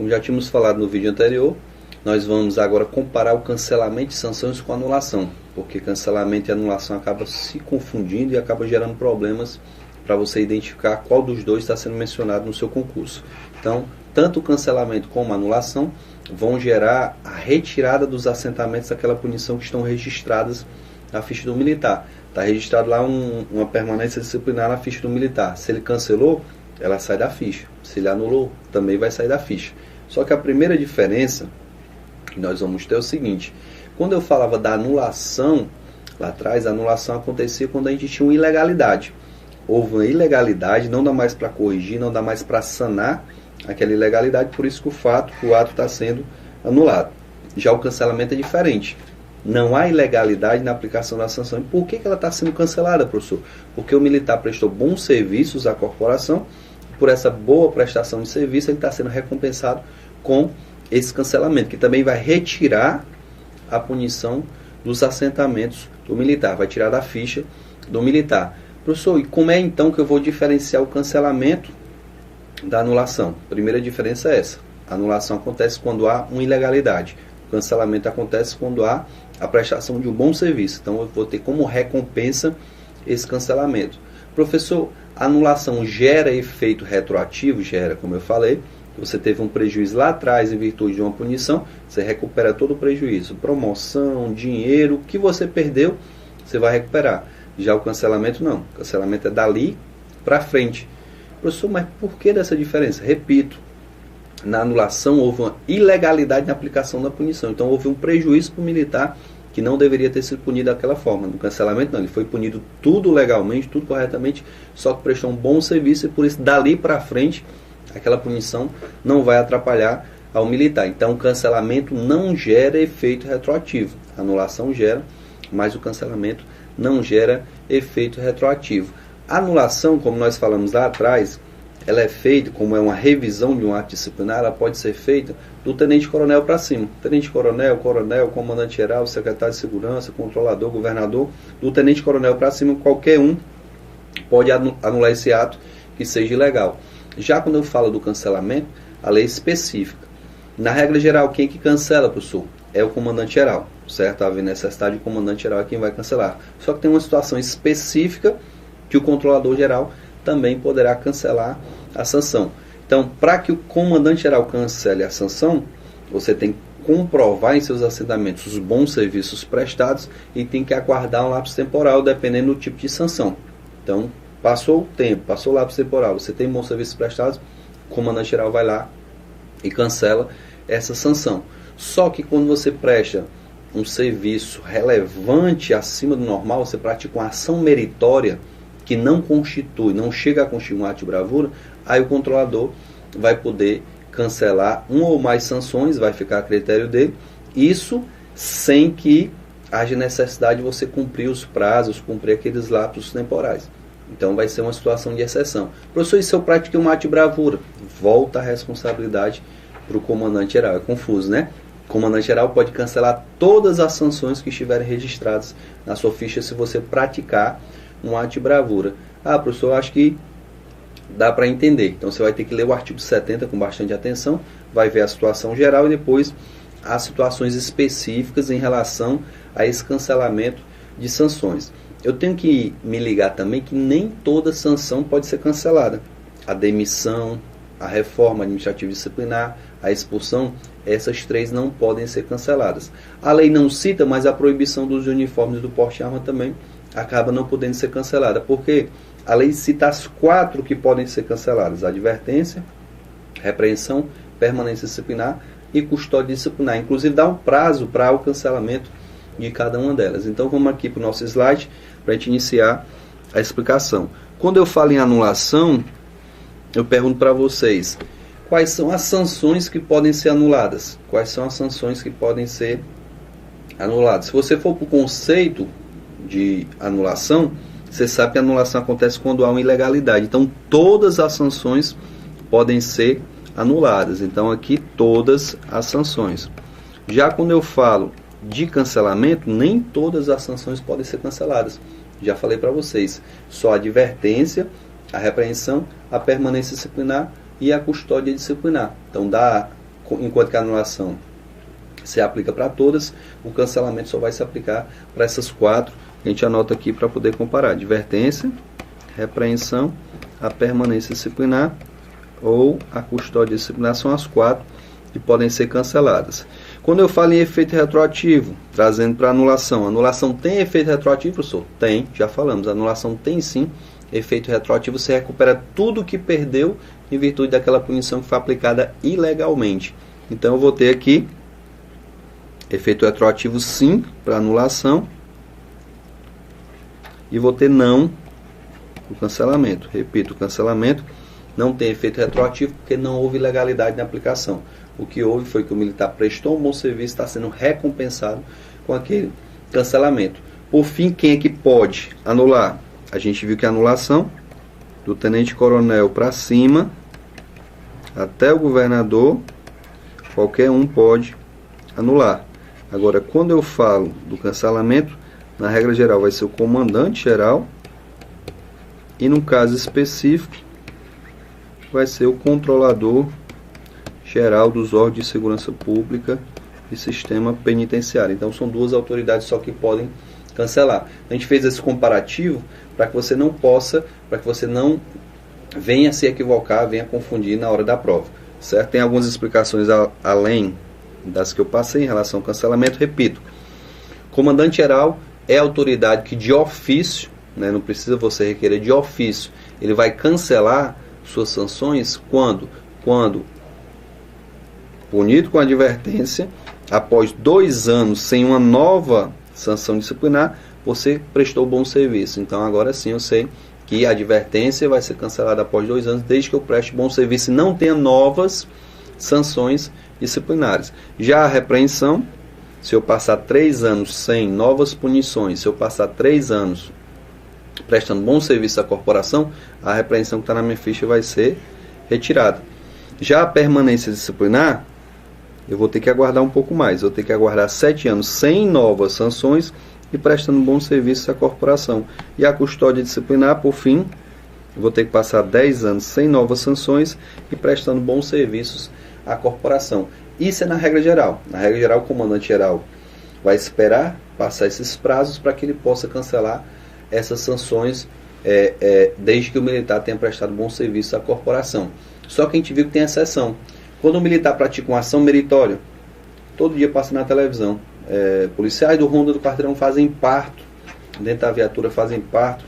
Como já tínhamos falado no vídeo anterior, nós vamos agora comparar o cancelamento de sanções com anulação, porque cancelamento e anulação acabam se confundindo e acabam gerando problemas para você identificar qual dos dois está sendo mencionado no seu concurso. Então, tanto o cancelamento como a anulação vão gerar a retirada dos assentamentos daquela punição que estão registradas na ficha do militar. Está registrado lá uma permanência disciplinar na ficha do militar. Se ele cancelou, ela sai da ficha. Se ele anulou, também vai sair da ficha. Só que a primeira diferença que nós vamos ter é o seguinte: quando eu falava da anulação, lá atrás, a anulação acontecia quando a gente tinha uma ilegalidade. Houve uma ilegalidade, não dá mais para corrigir, não dá mais para sanar aquela ilegalidade, por isso que o ato está sendo anulado. Já o cancelamento é diferente. Não há ilegalidade na aplicação da sanção. E por que ela está sendo cancelada, professor? Porque o militar prestou bons serviços à corporação, por essa boa prestação de serviço ele está sendo recompensado com esse cancelamento, que também vai retirar a punição dos assentamentos do militar, vai tirar da ficha do militar. Professor, e como é então que eu vou diferenciar o cancelamento da anulação? A primeira diferença é essa: a anulação acontece quando há uma ilegalidade, o cancelamento acontece quando há a prestação de um bom serviço. Então eu vou ter como recompensa esse cancelamento. Professor, a anulação gera efeito retroativo? Gera, como eu falei. Você teve um prejuízo lá atrás em virtude de uma punição, você recupera todo o prejuízo, promoção, dinheiro, o que você perdeu, você vai recuperar. Já o cancelamento não, o cancelamento é dali para frente. Professor, mas por que dessa diferença? Repito, na anulação houve uma ilegalidade na aplicação da punição, então houve um prejuízo para o militar que não deveria ter sido punido daquela forma. No cancelamento não, ele foi punido tudo legalmente, tudo corretamente, só que prestou um bom serviço e por isso dali para frente aquela punição não vai atrapalhar ao militar. Então o cancelamento não gera efeito retroativo, a anulação gera, mas o cancelamento não gera efeito retroativo. A anulação, como nós falamos lá atrás, ela é feita, como é uma revisão de um ato disciplinar, ela pode ser feita do tenente-coronel para cima. Tenente-coronel, coronel, comandante-geral, secretário de segurança, controlador, governador, do tenente-coronel para cima, qualquer um pode anular esse ato que seja ilegal. Já quando eu falo do cancelamento, a lei é específica. Na regra geral, quem que cancela, professor? É o comandante-geral, certo? Havendo necessidade, o comandante-geral é quem vai cancelar. Só que tem uma situação específica que o controlador-geral também poderá cancelar a sanção. Então, para que o comandante-geral cancele a sanção, você tem que comprovar em seus assentamentos os bons serviços prestados e tem que aguardar um lapso temporal, dependendo do tipo de sanção. Então, passou o tempo, passou o lapso temporal, você tem bons serviços prestados, o comandante-geral vai lá e cancela essa sanção. Só que quando você presta um serviço relevante acima do normal, você pratica uma ação meritória que não constitui, não chega a constituir um ato de bravura, aí o controlador vai poder cancelar uma ou mais sanções, vai ficar a critério dele, isso sem que haja necessidade de você cumprir os prazos, cumprir aqueles lapsos temporais. Então vai ser uma situação de exceção. Professor, e se eu pratiquei um ato de bravura? Volta a responsabilidade para o comandante-geral. É confuso, né? O comandante-geral pode cancelar todas as sanções que estiverem registradas na sua ficha se você praticar um ato de bravura. Ah, professor, eu acho que dá para entender. Então você vai ter que ler o artigo 70 com bastante atenção, vai ver a situação geral e depois as situações específicas em relação a esse cancelamento de sanções. Eu tenho que me ligar também que nem toda sanção pode ser cancelada. A demissão, a reforma administrativa disciplinar, a expulsão, essas três não podem ser canceladas. A lei não cita, mas a proibição dos uniformes do porte de arma também acaba não podendo ser cancelada, porque a lei cita as 4 que podem ser canceladas: advertência, repreensão, permanência disciplinar e custódia disciplinar. Inclusive dá um prazo para o cancelamento de cada uma delas. Então vamos aqui para o nosso slide para a gente iniciar a explicação. Quando eu falo em anulação, eu pergunto para vocês, quais são as sanções que podem ser anuladas? Quais são as sanções que podem ser anuladas? Se você for para o conceito de anulação, você sabe que a anulação acontece quando há uma ilegalidade. Então todas as sanções podem ser anuladas. Então aqui todas as sanções. Já quando eu falo de cancelamento, nem todas as sanções podem ser canceladas. Já falei para vocês, só a advertência, a repreensão, a permanência disciplinar e a custódia disciplinar. Então dá enquanto que a anulação se aplica para todas, o cancelamento só vai se aplicar para essas 4. A gente anota aqui para poder comparar: advertência, repreensão, a permanência disciplinar ou a custódia disciplinar. São as 4 que podem ser canceladas. Quando eu falo em efeito retroativo, trazendo para anulação, anulação tem efeito retroativo, professor? Tem, já falamos, a anulação tem sim efeito retroativo. Você recupera tudo que perdeu em virtude daquela punição que foi aplicada ilegalmente. Então eu vou ter aqui efeito retroativo sim para anulação e vou ter não o cancelamento. Repito, o cancelamento não tem efeito retroativo porque não houve ilegalidade na aplicação. O que houve foi que o militar prestou um bom serviço, está sendo recompensado com aquele cancelamento. Por fim, quem é que pode anular? A gente viu que a anulação do tenente-coronel para cima até o governador, qualquer um pode anular. Agora, quando eu falo do cancelamento, na regra geral vai ser o comandante geral e no caso específico vai ser o controlador geral dos órgãos de segurança pública e sistema penitenciário. Então são 2 autoridades só que podem cancelar. A gente fez esse comparativo para que você não possa, para que você não venha se equivocar, venha confundir na hora da prova, certo? Tem algumas explicações além das que eu passei em relação ao cancelamento. Repito, comandante geral é a autoridade que de ofício, né, não precisa você requerer, de ofício, ele vai cancelar suas sanções quando punido com advertência, após 2 anos sem uma nova sanção disciplinar, você prestou bom serviço. Então agora sim eu sei que a advertência vai ser cancelada após 2 anos, desde que eu preste bom serviço e não tenha novas sanções disciplinares. Já a repreensão, se eu passar 3 anos sem novas punições, se eu passar 3 anos prestando bom serviço à corporação, a repreensão que está na minha ficha vai ser retirada. Já a permanência disciplinar, eu vou ter que aguardar um pouco mais. Eu vou ter que aguardar 7 anos sem novas sanções e prestando bom serviço à corporação. E a custódia disciplinar, por fim, eu vou ter que passar 10 anos sem novas sanções e prestando bons serviços à corporação. Isso é na regra geral. Na regra geral, o comandante geral vai esperar passar esses prazos para que ele possa cancelar essas sanções desde que o militar tenha prestado bom serviço à corporação. Só que a gente viu que tem exceção. Quando o militar pratica uma ação meritória, todo dia passa na televisão, policiais do Ronda do Quarteirão fazem parto, dentro da viatura fazem parto,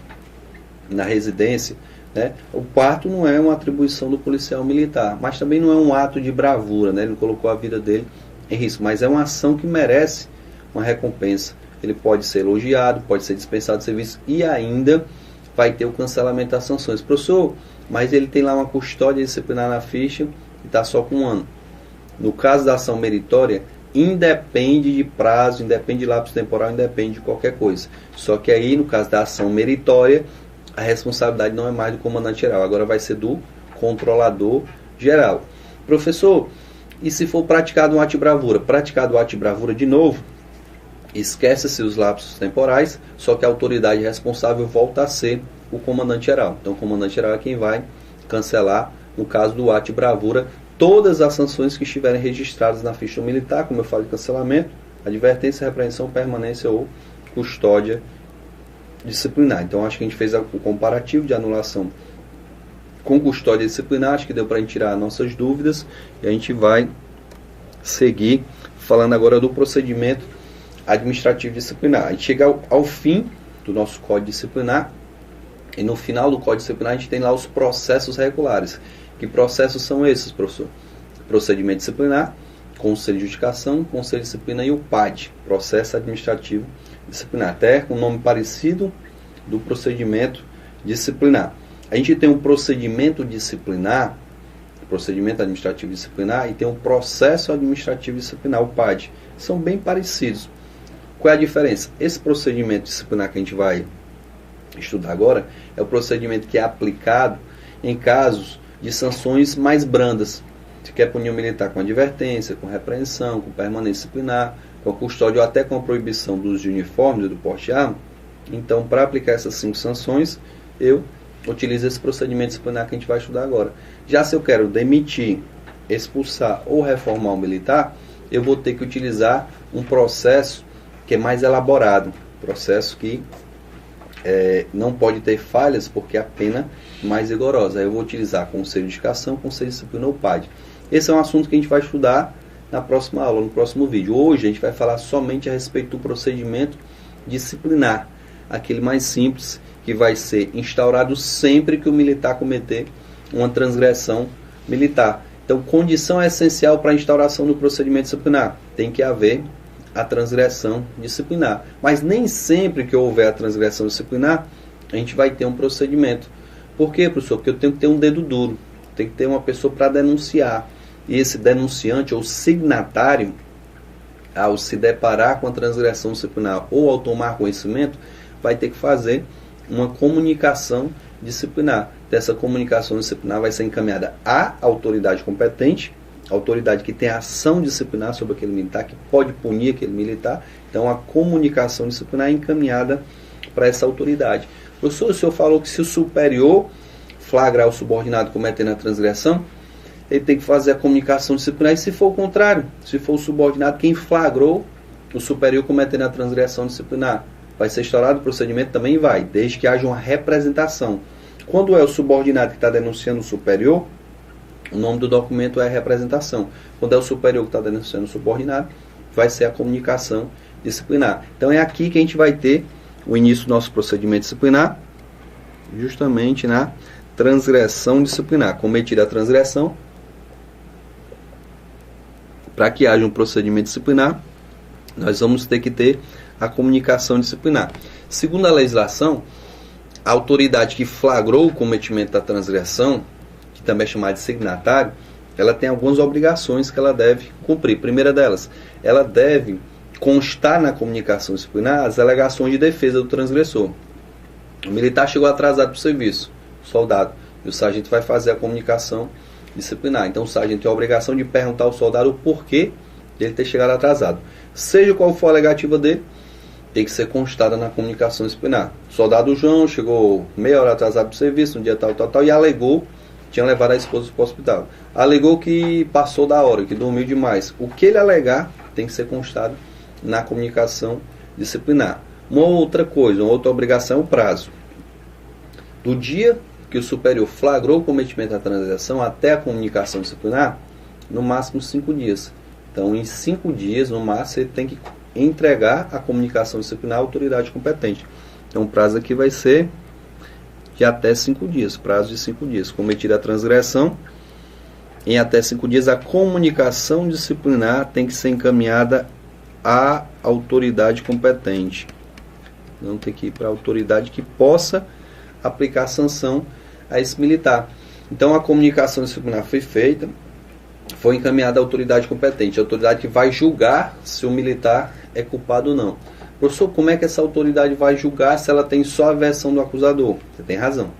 na residência, né? O parto não é uma atribuição do policial militar, mas também não é um ato de bravura, né? Ele não colocou a vida dele em risco, mas é uma ação que merece uma recompensa. Ele pode ser elogiado, pode ser dispensado de serviço e ainda vai ter o cancelamento das sanções. Professor, mas ele tem lá uma custódia disciplinar na ficha e está só com 1 ano. No caso da ação meritória, independe de prazo, independe de lapso temporal, independe de qualquer coisa. Só que aí, no caso da ação meritória, a responsabilidade não é mais do comandante geral, agora vai ser do controlador geral. Professor, e se for praticado um ato de bravura? Praticado o ato de bravura de novo, esquece-se os lapsos temporais, só que a autoridade responsável volta a ser o comandante geral. Então o comandante geral é quem vai cancelar, no caso do ato de bravura, todas as sanções que estiverem registradas na ficha militar, como eu falo de cancelamento, advertência, repreensão, permanência ou custódia disciplinar. Então acho que a gente fez o comparativo de anulação com custódia disciplinar, acho que deu para a gente tirar nossas dúvidas e a gente vai seguir falando agora do procedimento administrativo disciplinar. A gente chega ao fim do nosso código disciplinar e no final do código disciplinar a gente tem lá os processos regulares. Que processos são esses, professor? Procedimento disciplinar, Conselho de Judicação, Conselho de Disciplina e o PAD, Processo Administrativo Disciplinar, até com nome parecido do procedimento disciplinar. A gente tem um procedimento disciplinar, procedimento administrativo disciplinar, e tem um processo administrativo disciplinar, o PAD. São bem parecidos. Qual é a diferença? Esse procedimento disciplinar que a gente vai estudar agora é o procedimento que é aplicado em casos de sanções mais brandas. Se quer punir um militar com advertência, com repreensão, com permanência disciplinar, com custódia ou até com a proibição do uso de uniformes e do porte de arma, então para aplicar essas 5 sanções, eu utilizo esse procedimento disciplinar que a gente vai estudar agora. Já se eu quero demitir expulsar ou reformar o militar, eu vou ter que utilizar um processo que é mais elaborado, processo que não pode ter falhas porque a pena é mais rigorosa. Aí eu vou utilizar conselho de indicação, conselho de disciplina ou PAD. Esse é um assunto que a gente vai estudar na próxima aula, no próximo vídeo. Hoje a gente vai falar somente a respeito do procedimento disciplinar, aquele mais simples, que vai ser instaurado sempre que o militar cometer uma transgressão militar. Então, condição essencial para a instauração do procedimento disciplinar: tem que haver a transgressão disciplinar. Mas nem sempre que houver a transgressão disciplinar, a gente vai ter um procedimento. Por quê, professor? Porque eu tenho que ter um dedo duro, tem que ter uma pessoa para denunciar. E esse denunciante ou signatário, ao se deparar com a transgressão disciplinar ou ao tomar conhecimento, vai ter que fazer uma comunicação disciplinar. Essa comunicação disciplinar vai ser encaminhada à autoridade competente, autoridade que tem ação disciplinar sobre aquele militar, que pode punir aquele militar. Então a comunicação disciplinar é encaminhada para essa autoridade. Professor, o senhor falou que se o superior flagrar o subordinado cometendo a transgressão, ele tem que fazer a comunicação disciplinar. E se for o contrário, se for o subordinado quem flagrou o superior cometendo a transgressão disciplinar, vai ser instaurado o procedimento? Também vai, desde que haja uma representação. Quando é o subordinado que está denunciando o superior, o nome do documento é representação. Quando é o superior que está denunciando o subordinado, vai ser a comunicação disciplinar. Então é aqui que a gente vai ter o início do nosso procedimento disciplinar, justamente na transgressão disciplinar. Cometida a transgressão, para que haja um procedimento disciplinar, nós vamos ter que ter a comunicação disciplinar. Segundo a legislação, a autoridade que flagrou o cometimento da transgressão, que também é chamada de signatário, ela tem algumas obrigações que ela deve cumprir. Primeira delas, ela deve constar na comunicação disciplinar as alegações de defesa do transgressor. O militar chegou atrasado para o serviço, soldado, e o sargento vai fazer a comunicação disciplinar. Então o sargento tem a obrigação de perguntar ao soldado o porquê de ele ter chegado atrasado. Seja qual for a alegativa dele, tem que ser constada na comunicação disciplinar. O soldado João chegou meia hora atrasado para o serviço, no dia tal, e alegou, tinha levado a esposa para o hospital. Alegou que passou da hora, que dormiu demais. O que ele alegar tem que ser constado na comunicação disciplinar. Uma outra coisa, uma outra obrigação é o prazo. Do dia que o superior flagrou o cometimento da transgressão até a comunicação disciplinar, no máximo 5 dias. Então, em 5 dias, no máximo, você tem que entregar a comunicação disciplinar à autoridade competente. Então, o prazo aqui vai ser de até 5 dias, prazo de 5 dias. Cometida a transgressão, em até 5 dias, a comunicação disciplinar tem que ser encaminhada à autoridade competente. Não tem que ir para a autoridade que possa aplicar sanção a esse militar. Então, a comunicação disciplinar foi feita, foi encaminhada à autoridade competente, a autoridade que vai julgar se o militar é culpado ou não. Professor, como é que essa autoridade vai julgar se ela tem só a versão do acusador? Você tem razão.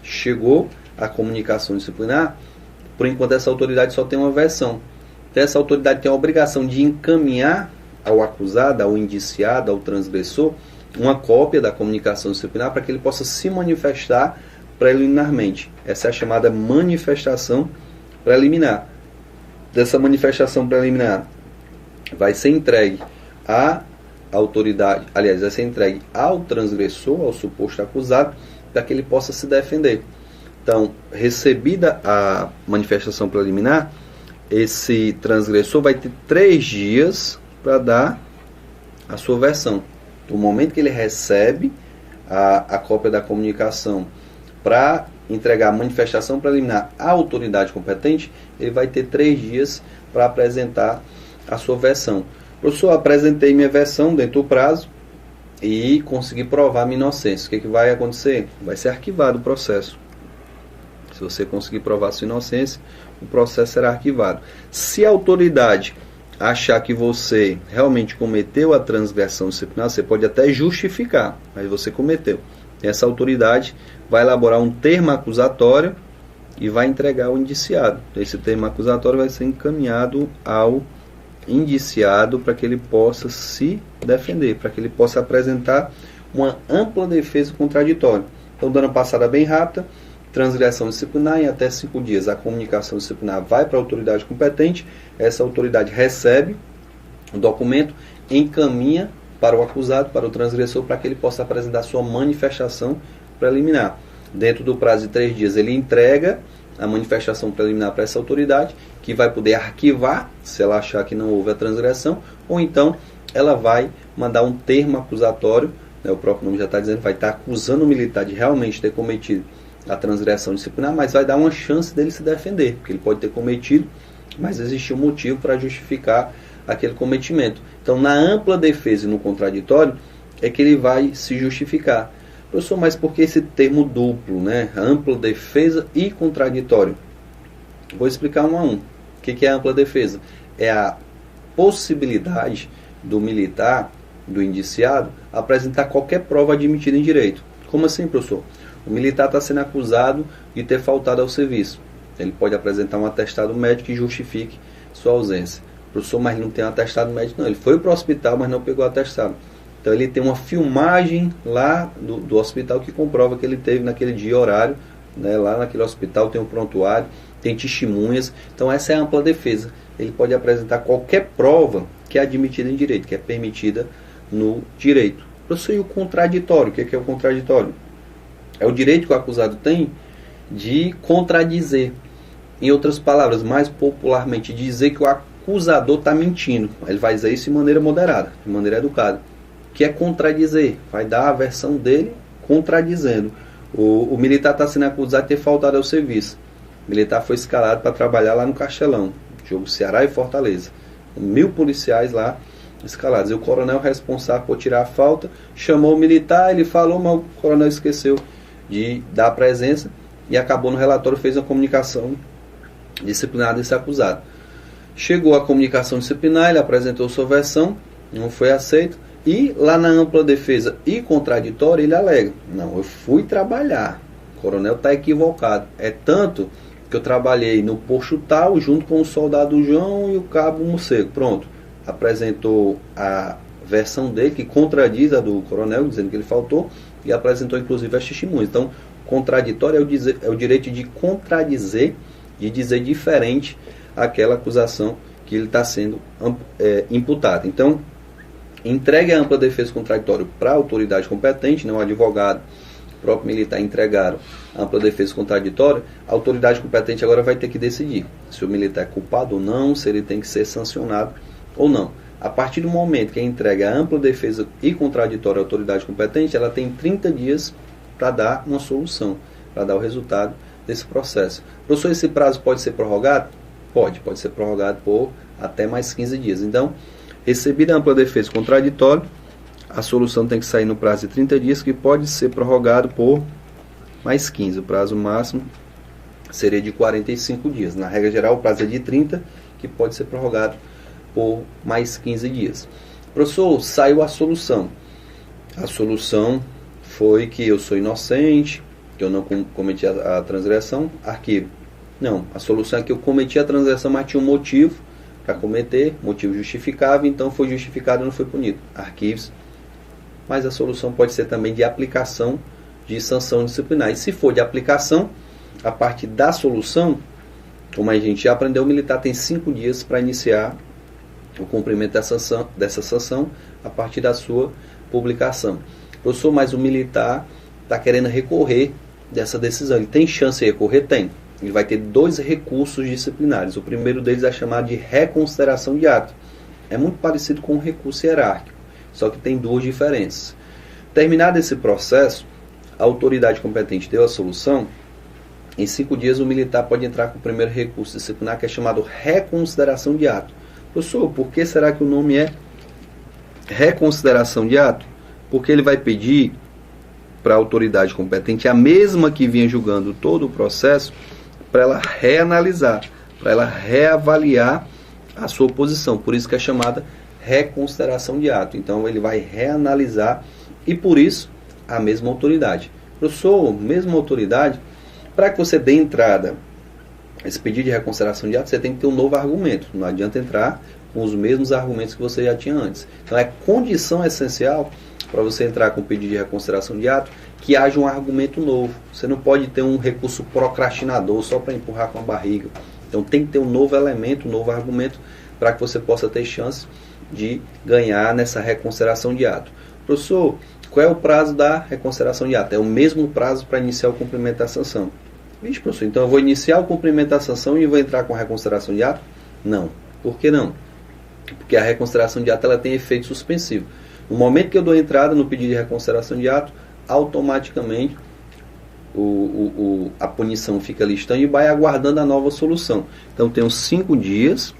Chegou a comunicação disciplinar, por enquanto essa autoridade só tem uma versão. Então, essa autoridade tem a obrigação de encaminhar ao acusado, ao indiciado, ao transgressor, uma cópia da comunicação disciplinar para que ele possa se manifestar preliminarmente. Essa é a chamada manifestação preliminar. Dessa manifestação preliminar vai ser entregue à autoridade, aliás, vai ser entregue ao transgressor, ao suposto acusado, para que ele possa se defender. Então, recebida a manifestação preliminar, esse transgressor vai ter 3 dias para dar a sua versão. Do momento que ele recebe a cópia da comunicação para entregar a manifestação preliminar à autoridade competente, ele vai ter 3 dias para apresentar a sua versão. Professor, apresentei minha versão dentro do prazo e consegui provar minha inocência. O que vai acontecer? Vai ser arquivado o processo. Se você conseguir provar sua inocência, o processo será arquivado. Se a autoridade achar que você realmente cometeu a transgressão disciplinar, você pode até justificar, mas você cometeu. Essa autoridade vai elaborar um termo acusatório e vai entregar ao indiciado. Esse termo acusatório vai ser encaminhado ao indiciado para que ele possa se defender, para que ele possa apresentar uma ampla defesa contraditória. Então, dando uma passada bem rápida, transgressão disciplinar, em até 5 dias a comunicação disciplinar vai para a autoridade competente, essa autoridade recebe o documento, encaminha para o acusado, para o transgressor, para que ele possa apresentar sua manifestação preliminar. Dentro do prazo de 3 dias ele entrega a manifestação preliminar para essa autoridade, que vai poder arquivar, se ela achar que não houve a transgressão, ou então ela vai mandar um termo acusatório, né, o próprio nome já está dizendo, vai estar acusando o militar de realmente ter cometido a transgressão disciplinar, mas vai dar uma chance dele se defender, porque ele pode ter cometido, mas existiu um motivo para justificar aquele cometimento. Então, na ampla defesa e no contraditório, é que ele vai se justificar. Professor, mas por que esse termo duplo, né? Ampla defesa e contraditório? Vou explicar um a um. O que é a ampla defesa? É a possibilidade do militar, do indiciado, apresentar qualquer prova admitida em direito. Como assim, professor? O militar está sendo acusado de ter faltado ao serviço. Ele pode apresentar um atestado médico que justifique sua ausência. Professor, mas não tem um atestado médico. Não, ele foi para o hospital, mas não pegou o atestado. Então ele tem uma filmagem lá do hospital que comprova que ele teve naquele dia horário, né, lá naquele hospital tem um prontuário, tem testemunhas. Então essa é a ampla defesa. Ele pode apresentar qualquer prova que é admitida em direito, que é permitida no direito. Professor, e o contraditório? O que é o contraditório? É o direito que o acusado tem de contradizer. Em outras palavras, mais popularmente, dizer que o acusador está mentindo. Ele vai dizer isso de maneira moderada, de maneira educada. Que é contradizer, vai dar a versão dele contradizendo. O militar está sendo acusado de ter faltado ao serviço. O militar foi escalado para trabalhar lá no Castelão, jogo Ceará e Fortaleza. 1000 policiais lá escalados. E o coronel responsável por tirar a falta chamou o militar, ele falou, mas o coronel esqueceu de dar a presença e acabou no relatório, fez uma comunicação disciplinar desse acusado. Chegou a comunicação disciplinar, ele apresentou sua versão, não foi aceito. E lá na ampla defesa e contraditório ele alega, não, eu fui trabalhar, o coronel está equivocado, é tanto que eu trabalhei no posto tal junto com o soldado João e o cabo Morcego. Pronto, apresentou a versão dele que contradiz a do coronel, dizendo que ele faltou, e apresentou inclusive as testemunhas. Então, contraditório é o direito de contradizer, de dizer diferente aquela acusação que ele está sendo imputado. Então, entregue a ampla defesa contraditório para a autoridade competente, não o advogado, o próprio militar entregaram a ampla defesa contraditória, a autoridade competente agora vai ter que decidir se o militar é culpado ou não, se ele tem que ser sancionado ou não. A partir do momento que entrega a ampla defesa e contraditória à autoridade competente, ela tem 30 dias para dar uma solução, para dar o resultado desse processo. Professor, esse prazo pode ser prorrogado? Pode ser prorrogado por até mais 15 dias. Então, recebida a ampla defesa contraditória, a solução tem que sair no prazo de 30 dias, que pode ser prorrogado por mais 15. O prazo máximo seria de 45 dias. Na regra geral, o prazo é de 30, que pode ser prorrogado por mais 15 dias. Professor, saiu a solução. A solução foi que eu sou inocente, que eu não cometi a transgressão, arquivo. Não, a solução é que eu cometi a transgressão, mas tinha um motivo para cometer, motivo justificável, então foi justificado e não foi punido. Arquivos. Mas a solução pode ser também de aplicação de sanção disciplinar. E se for de aplicação, a partir da solução, como a gente já aprendeu, o militar tem 5 dias para iniciar o cumprimento dessa sanção a partir da sua publicação. Professor, mas o militar está querendo recorrer dessa decisão. Ele tem chance de recorrer? Tem. Ele vai ter 2 recursos disciplinares. O primeiro deles é chamado de reconsideração de ato. É muito parecido com o recurso hierárquico, só que tem 2 diferenças. Terminado esse processo, a autoridade competente deu a solução, em 5 dias o militar pode entrar com o primeiro recurso disciplinar, que é chamado reconsideração de ato. Professor, por que será que o nome é reconsideração de ato? Porque ele vai pedir para a autoridade competente, a mesma que vinha julgando todo o processo, para ela reanalisar, para ela reavaliar a sua posição. Por isso que é chamada reconsideração de ato. Então ele vai reanalisar e por isso a mesma autoridade. Professor, mesma autoridade, para que você dê entrada a esse pedido de reconsideração de ato, você tem que ter um novo argumento. Não adianta entrar com os mesmos argumentos que você já tinha antes. Então é condição essencial para você entrar com o pedido de reconsideração de ato, que haja um argumento novo. Você não pode ter um recurso procrastinador só para empurrar com a barriga. Então tem que ter um novo elemento, um novo argumento, para que você possa ter chance de ganhar nessa reconsideração de ato. Professor, qual é o prazo da reconsideração de ato? É o mesmo prazo para iniciar o cumprimento da sanção. Vixe, professor, então eu vou iniciar o cumprimento da sanção e vou entrar com a reconsideração de ato? Não. Por que não? Porque a reconsideração de ato ela tem efeito suspensivo. No momento que eu dou entrada no pedido de reconsideração de ato, automaticamente a punição fica ali stand-by aguardando a nova solução. Então tenho 5 dias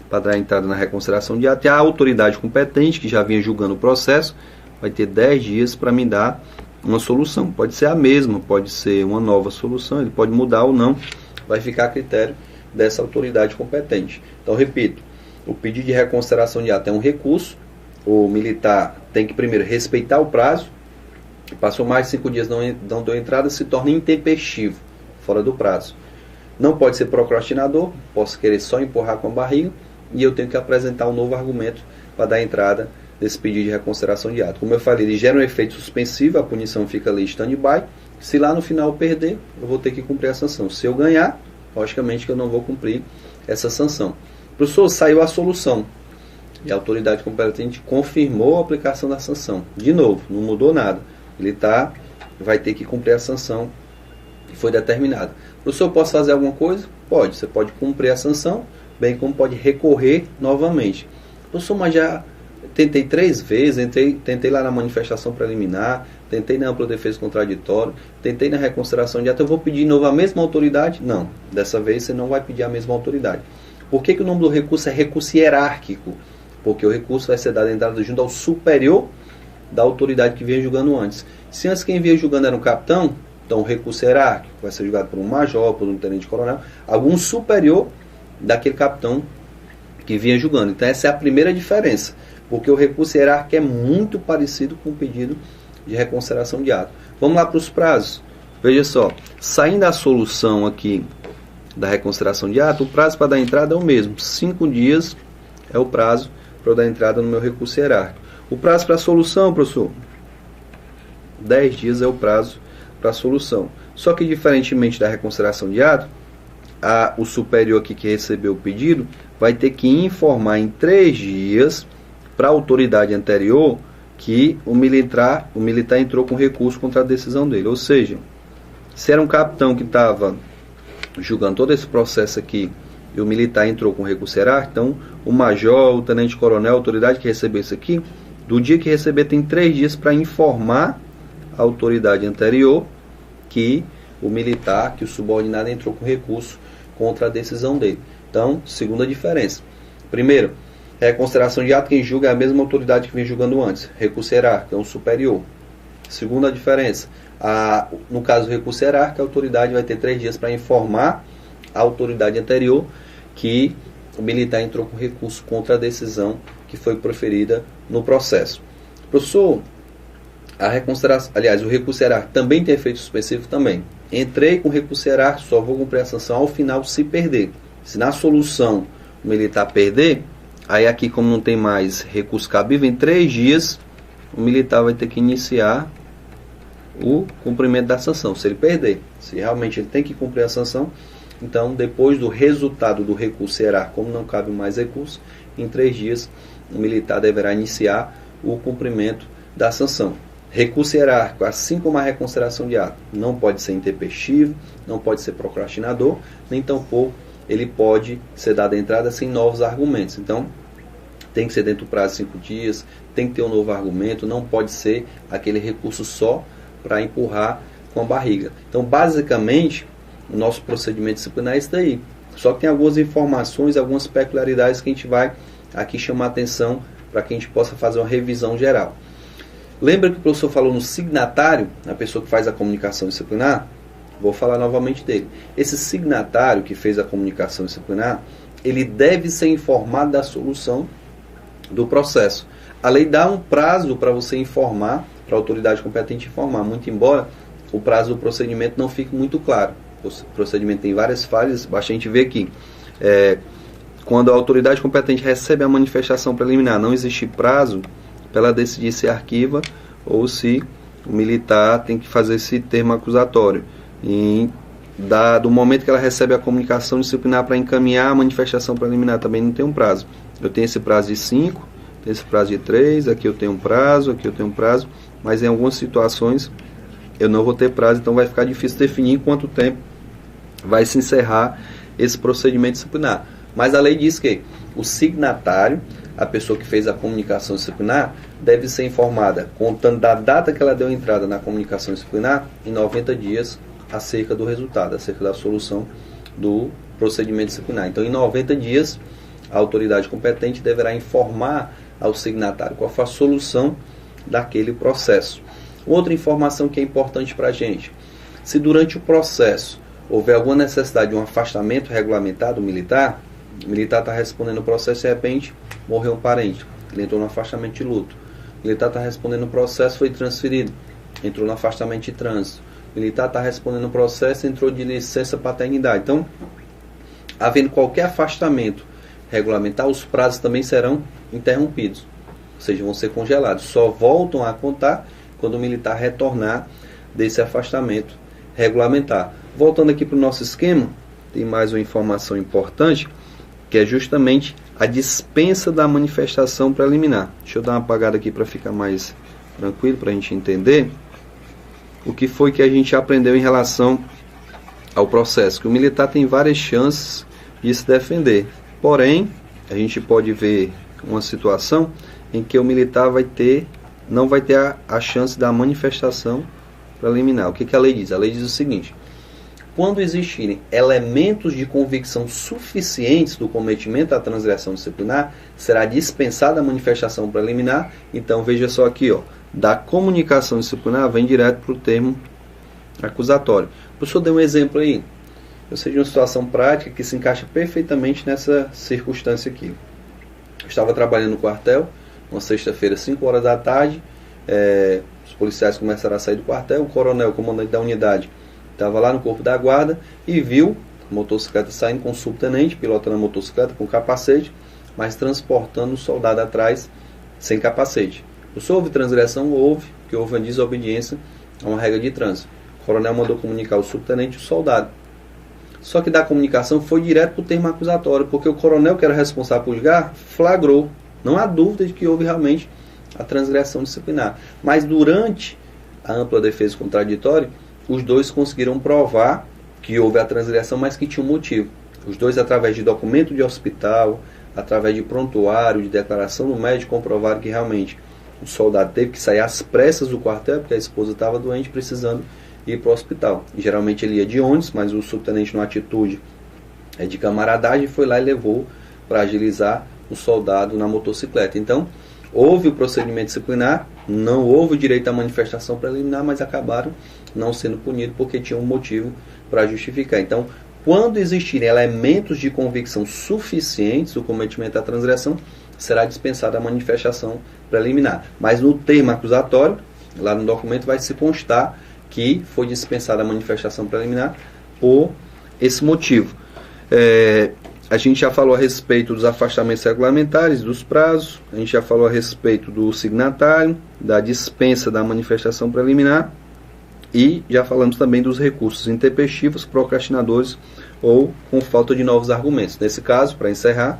para dar entrada na reconsideração de ato e a autoridade competente, que já vinha julgando o processo, vai ter 10 dias para me dar uma solução. Pode ser a mesma, pode ser uma nova solução, ele pode mudar ou não, vai ficar a critério dessa autoridade competente. Então, repito, o pedido de reconsideração de ato é um recurso, o militar tem que primeiro respeitar o prazo, passou mais de 5 dias não deu entrada, se torna intempestivo, fora do prazo. Não pode ser procrastinador, posso querer só empurrar com a barriga, e eu tenho que apresentar um novo argumento para dar entrada desse pedido de reconsideração de ato. Como eu falei, ele gera um efeito suspensivo, a punição fica ali stand-by. Se lá no final eu perder, eu vou ter que cumprir a sanção. Se eu ganhar, logicamente que eu não vou cumprir essa sanção. Professor, saiu a solução. E a autoridade competente confirmou a aplicação da sanção. De novo, não mudou nada. Ele vai ter que cumprir a sanção que foi determinada. Professor, posso fazer alguma coisa? Pode. Você pode cumprir a sanção, bem como pode recorrer novamente. Professor, mas já tentei 3 vezes, tentei lá na manifestação preliminar, tentei na ampla defesa contraditória, tentei na reconsideração de ato, eu vou pedir de novo a mesma autoridade? Não, dessa vez você não vai pedir a mesma autoridade. Por que o nome do recurso é recurso hierárquico? Porque o recurso vai ser dado entrada junto ao superior da autoridade que vinha julgando antes. Se antes quem vinha julgando era um capitão, então o recurso hierárquico vai ser julgado por um major, por um tenente-coronel, algum superior daquele capitão que vinha julgando. Então essa é a primeira diferença, porque o recurso hierárquico é muito parecido com o pedido de reconsideração de ato. Vamos lá para os prazos. Veja só, saindo a solução aqui da reconsideração de ato, o prazo para dar entrada é o mesmo. 5 dias é o prazo para eu dar entrada no meu recurso hierárquico. O prazo para a solução, professor, 10 dias é o prazo para a solução. Só que diferentemente da reconsideração de ato, o superior aqui que recebeu o pedido vai ter que informar em 3 dias para a autoridade anterior que o militar entrou com recurso contra a decisão dele. Ou seja, se era um capitão que estava julgando todo esse processo aqui e o militar entrou com recurso hierárquico, então o major, o tenente-coronel, a autoridade que recebeu isso aqui, do dia que receber tem 3 dias para informar a autoridade anterior que o militar, que o subordinado entrou com recurso contra a decisão dele. Então, segunda diferença. Primeiro, reconsideração de ato, quem julga é a mesma autoridade que vem julgando antes. Recurso hierárquico é um superior. Segunda diferença, no caso do recurso hierárquico, a autoridade vai ter 3 dias para informar a autoridade anterior que o militar entrou com recurso contra a decisão que foi proferida no processo. Professor, a reconsideração, aliás, o recurso hierárquico também tem efeito suspensivo também. Entrei com recurso hierárquico, só vou cumprir a sanção ao final se perder. Se na solução o militar perder, aí aqui como não tem mais recurso cabível, em 3 dias o militar vai ter que iniciar o cumprimento da sanção, se ele perder. Se realmente ele tem que cumprir a sanção, então depois do resultado do recurso hierárquico, como não cabe mais recurso, em 3 dias o militar deverá iniciar o cumprimento da sanção. Recurso hierárquico, assim como a reconsideração de ato, não pode ser intempestivo, não pode ser procrastinador, nem tampouco ele pode ser dado entrada sem novos argumentos. Então, tem que ser dentro do prazo de 5 dias, tem que ter um novo argumento, não pode ser aquele recurso só para empurrar com a barriga. Então, basicamente, o nosso procedimento disciplinar é isso daí. Só que tem algumas informações, algumas peculiaridades que a gente vai aqui chamar a atenção para que a gente possa fazer uma revisão geral. Lembra que o professor falou no signatário, a pessoa que faz a comunicação disciplinar? Vou falar novamente dele. Esse signatário que fez a comunicação disciplinar, ele deve ser informado da solução do processo. A lei dá um prazo para você informar, para a autoridade competente informar, muito embora o prazo do procedimento não fique muito claro. O procedimento tem várias falhas, basta a gente ver aqui. Quando a autoridade competente recebe a manifestação preliminar, não existe prazo para ela decidir se arquiva ou se o militar tem que fazer esse termo acusatório. E do momento que ela recebe a comunicação disciplinar para encaminhar a manifestação preliminar, também não tem um prazo. Eu tenho esse prazo de 5, tenho esse prazo de 3, aqui eu tenho um prazo, aqui eu tenho um prazo, mas em algumas situações eu não vou ter prazo, então vai ficar difícil definir em quanto tempo vai se encerrar esse procedimento disciplinar. Mas a lei diz que o signatário, a pessoa que fez a comunicação disciplinar, deve ser informada, contando da data que ela deu entrada na comunicação disciplinar, em 90 dias, acerca do resultado, acerca da solução do procedimento disciplinar. Então, em 90 dias, a autoridade competente deverá informar ao signatário qual foi a solução daquele processo. Outra informação que é importante para a gente: se durante o processo houver alguma necessidade de um afastamento regulamentar do militar, o militar está respondendo o processo e de repente morreu um parente, ele entrou no afastamento de luto. O militar está respondendo o processo, foi transferido, entrou no afastamento de trânsito. O militar está respondendo o processo, entrou de licença paternidade. Então, havendo qualquer afastamento regulamentar, os prazos também serão interrompidos, ou seja, vão ser congelados. Só voltam a contar quando o militar retornar desse afastamento regulamentar. Voltando aqui para o nosso esquema, tem mais uma informação importante, que é justamente a dispensa da manifestação preliminar. Deixa eu dar uma apagada aqui para ficar mais tranquilo, para a gente entender o que foi que a gente aprendeu em relação ao processo. Que o militar tem várias chances de se defender. Porém, a gente pode ver uma situação em que o militar não vai ter a chance da manifestação preliminar. O que a lei diz? A lei diz o seguinte: quando existirem elementos de convicção suficientes do cometimento da transgressão disciplinar, será dispensada a manifestação preliminar. Então, veja só aqui, da comunicação disciplinar vem direto para o termo acusatório. O professor deu um exemplo aí. Eu sei de uma situação prática que se encaixa perfeitamente nessa circunstância aqui. Eu estava trabalhando no quartel, uma sexta-feira, 5 horas da tarde, os policiais começaram a sair do quartel, o coronel, o comandante da unidade, estava lá no corpo da guarda e viu a motocicleta saindo com o subtenente, pilotando a motocicleta com capacete, mas transportando o soldado atrás sem capacete. Se houve transgressão, que houve uma desobediência a uma regra de trânsito. O coronel mandou comunicar o subtenente e o soldado. Só que da comunicação foi direto para o termo acusatório, porque o coronel, que era responsável por julgar, flagrou. Não há dúvida de que houve realmente a transgressão disciplinar. Mas durante a ampla defesa contraditória, os dois conseguiram provar que houve a transgressão, mas que tinha um motivo. Os dois, através de documento de hospital, através de prontuário, de declaração do médico, comprovaram que realmente o soldado teve que sair às pressas do quartel, porque a esposa estava doente, precisando ir para o hospital. E, geralmente ele ia de ônibus, mas o subtenente, numa atitude de camaradagem, foi lá e levou para agilizar o soldado na motocicleta. Então, houve o procedimento disciplinar, não houve o direito à manifestação preliminar, mas acabaram não sendo punidos porque tinham um motivo para justificar. Então, quando existirem elementos de convicção suficientes do cometimento da transgressão, será dispensada a manifestação preliminar. Mas no termo acusatório, lá no documento, vai se constar que foi dispensada a manifestação preliminar por esse motivo. A gente já falou a respeito dos afastamentos regulamentares, dos prazos, a gente já falou a respeito do signatário, da dispensa da manifestação preliminar e já falamos também dos recursos intempestivos, procrastinadores ou com falta de novos argumentos. Nesse caso, para encerrar,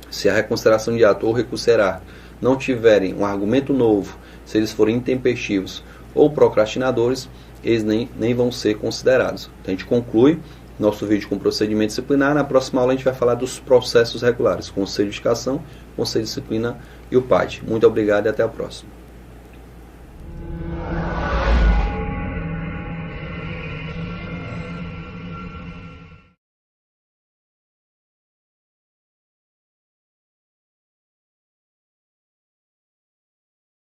se a reconsideração de ato ou recurso hierárquico não tiverem um argumento novo, se eles forem intempestivos ou procrastinadores, eles nem vão ser considerados. Então a gente conclui nosso vídeo com procedimento disciplinar. Na próxima aula a gente vai falar dos processos regulares, Conselho de Educação, Conselho de Disciplina e o PAD. Muito obrigado e até a próxima.